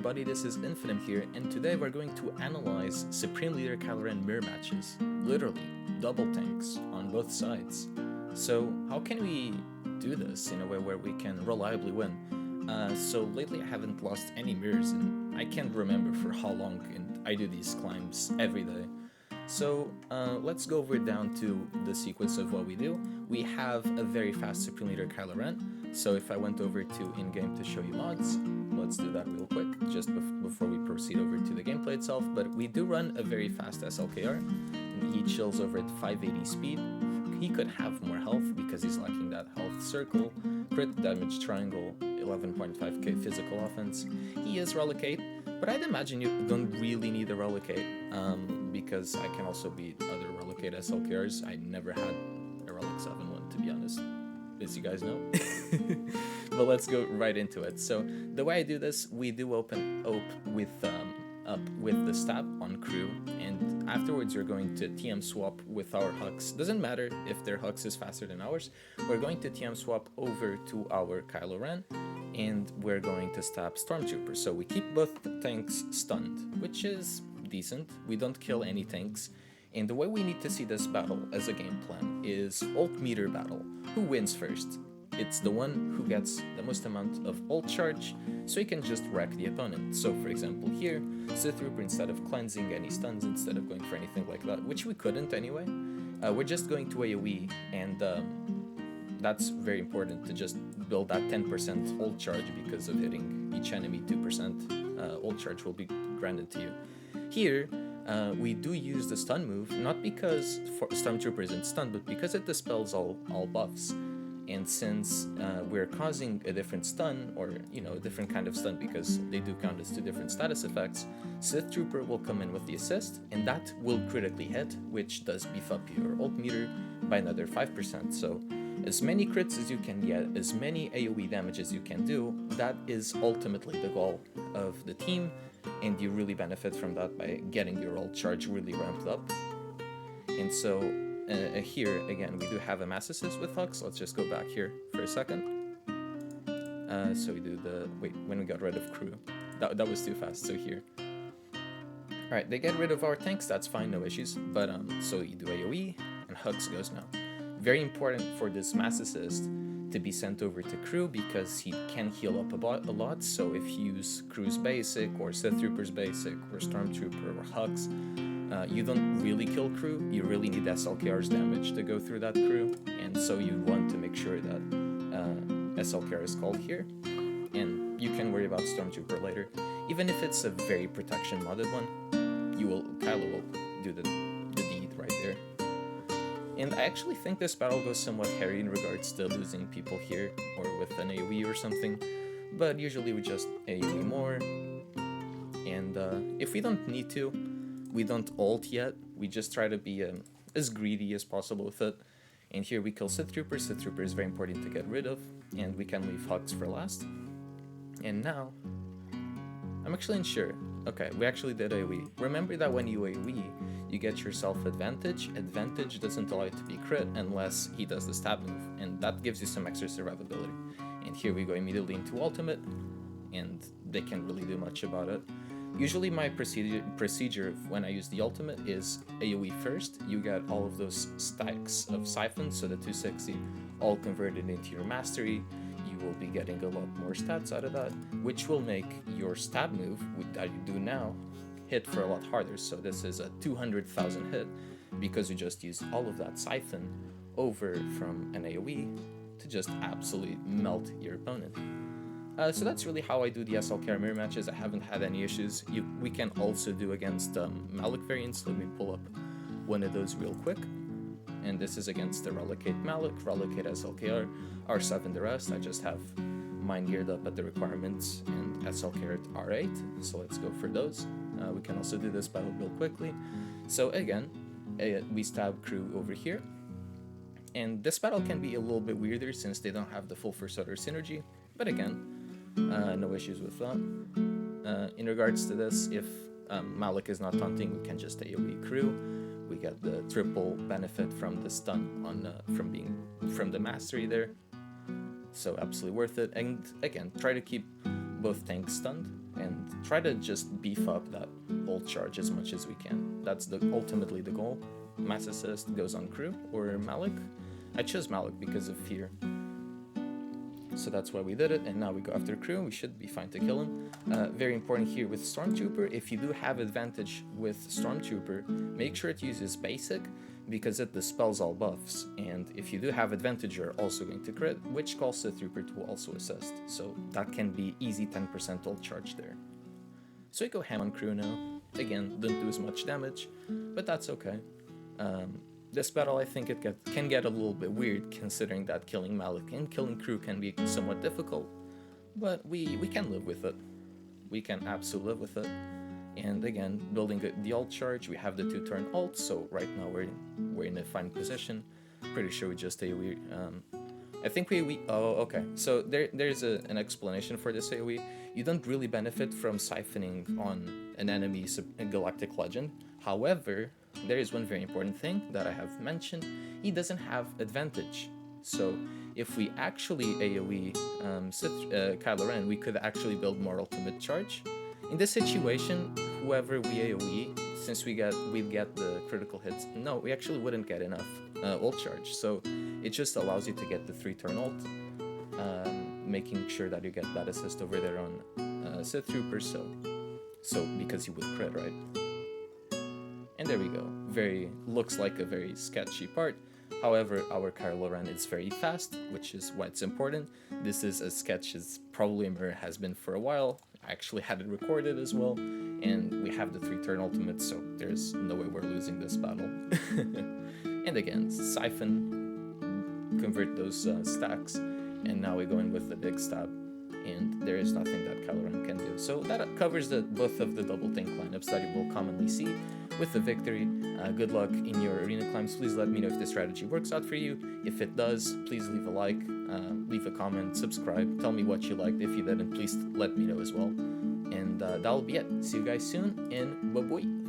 everybody, this is Infinite here, and today we're going to analyze Supreme Leader Kylo Ren mirror matches. Literally, double tanks on both sides. So how can we do this in a way where we can reliably win? So lately I haven't lost any mirrors, and I can't remember for how long, and I do these climbs every day. So let's go over down to the sequence of what we do. We have a very fast Supreme Leader Kylo Ren. So if I went over to in-game to show you mods, let's do that real quick, just before we proceed over to the gameplay itself. But we do run a very fast SLKR. He chills over at 580 speed. He could have more health because he's lacking that health circle, crit damage triangle, 11.5k physical offense. He is Relicate, but I'd imagine you don't really need a Relicate, because I can also beat other Relicate SLKRs. I never had a Relic 7 one, to be honest, as you guys know. But let's go right into it. So the way I do this, we do open up with the stab on crew, and afterwards you're going to TM swap with our Hux. Doesn't matter if their Hux is faster than ours. We're going to TM swap over to our Kylo Ren, and we're going to stab Stormtroopers. So we keep both the tanks stunned, which is decent. We don't kill any tanks. And the way we need to see this battle as a game plan is ult meter battle. Who wins first? It's the one who gets the most amount of ult charge, so he can just wreck the opponent. So for example here, Sith Trooper, instead of cleansing any stuns, instead of going for anything like that, which we couldn't anyway, we're just going to AoE, and that's very important to just build that 10% ult charge, because of hitting each enemy 2% ult charge will be granted to you. Here, we do use the stun move, not because Stormtrooper isn't stunned, but because it dispels all buffs. And since we're causing a different stun, or a different kind of stun, because they do count as two different status effects, Sith Trooper will come in with the assist, and that will critically hit, which does beef up your ult meter by another 5%. So as many crits as you can get, as many AoE damage as you can do, that is ultimately the goal of the team, and you really benefit from that by getting your ult charge really ramped up. And so here, again, we do have a mass assist with Hux. Let's just go back here for a second. So we do when we got rid of crew. That was too fast, so here. Alright, they get rid of our tanks, that's fine, no issues. But, so you do AoE, and Hux goes now. Very important for this mass assist to be sent over to crew, because he can heal up a lot. So if you use crew's basic, or Sith Trooper's basic, or Stormtrooper, or Hux, you don't really kill crew. You really need SLKR's damage to go through that crew, and so you want to make sure that SLKR is called here, and you can worry about Stormtrooper later. Even if it's a very protection modded one, Kylo will do the deed right there. And I actually think this battle goes somewhat hairy in regards to losing people here, or with an AoE or something, but usually we just AoE more, and if we don't need to, we don't ult yet, we just try to be as greedy as possible with it. And here we kill Sith Trooper. Sith Trooper is very important to get rid of, and we can leave Hux for last. And now, I'm actually unsure. Okay, we actually did AoE. Remember that when you AoE, you get yourself advantage. Advantage doesn't allow you to be crit unless he does the stab move, and that gives you some extra survivability. And here we go immediately into ultimate, and they can't really do much about it. Usually my procedure when I use the ultimate is AoE first. You get all of those stacks of siphons, so the 260 all converted into your mastery. You will be getting a lot more stats out of that, which will make your stab move that you do now hit for a lot harder. So this is a 200,000 hit, because you just use all of that siphon over from an AoE to just absolutely melt your opponent. So that's really how I do the SLKR mirror matches. I haven't had any issues. We can also do against Malik variants. Let me pull up one of those real quick. And this is against the Relicate Malik, Relicate SLKR, R7 the rest. I just have mine geared up at the requirements, and SLKR at R8. So let's go for those. We can also do this battle real quickly. So again, we stab crew over here. And this battle can be a little bit weirder since they don't have the full First Order synergy. But again, no issues with that. In regards to this, if Malik is not taunting, we can just AoE crew. We get the triple benefit from the stun from the mastery there. So absolutely worth it. And again, try to keep both tanks stunned. and try to just beef up that ult charge as much as we can. That's ultimately the goal. Mass assist goes on crew or Malik. I chose Malik because of fear. So that's why we did it, and now we go after crew. We should be fine to kill him. Very important here with Stormtrooper, if you do have advantage with Stormtrooper, make sure it uses basic, because it dispels all buffs, and if you do have advantage, you're also going to crit, which calls the Trooper to also assist, so that can be easy 10% ult charge there. So we go ham on crew now. Again, didn't do as much damage, but that's okay. This battle, I think can get a little bit weird, considering that killing Malik and killing crew can be somewhat difficult, but we can live with it. We can absolutely live with it. And again, building the ult charge, we have the 2-turn ult, so right now we're in a fine position. Pretty sure we just AoE. I think oh, okay. So there's an explanation for this AoE. You don't really benefit from siphoning on an enemy Galactic Legend. However, there is one very important thing that I have mentioned. He doesn't have advantage. So if we actually AoE Kylo Ren, we could actually build more ultimate charge. In this situation, whoever we AoE, since we get the critical hits, no, we actually wouldn't get enough ult charge. So it just allows you to get the 3-turn ult, making sure that you get that assist over there on Sith Trooper. So because you would crit, right? And there we go. Looks like a very sketchy part. However, our Kylo Ren is very fast, which is why it's important. This is as sketch as probably Mirror has been for a while. I actually had it recorded as well, and we have the 3-turn ultimate, so there's no way we're losing this battle. And again, siphon, convert those stacks, and now we go in with the big stab, and there is nothing that Kylo Ren can do. So that covers both of the double tank lineups that you will commonly see with the victory. Good luck in your arena climbs. Please let me know if this strategy works out for you. If it does, please leave a like, leave a comment, subscribe, tell me what you liked. If you didn't, please let me know as well. And that'll be it. See you guys soon, and bye-bye.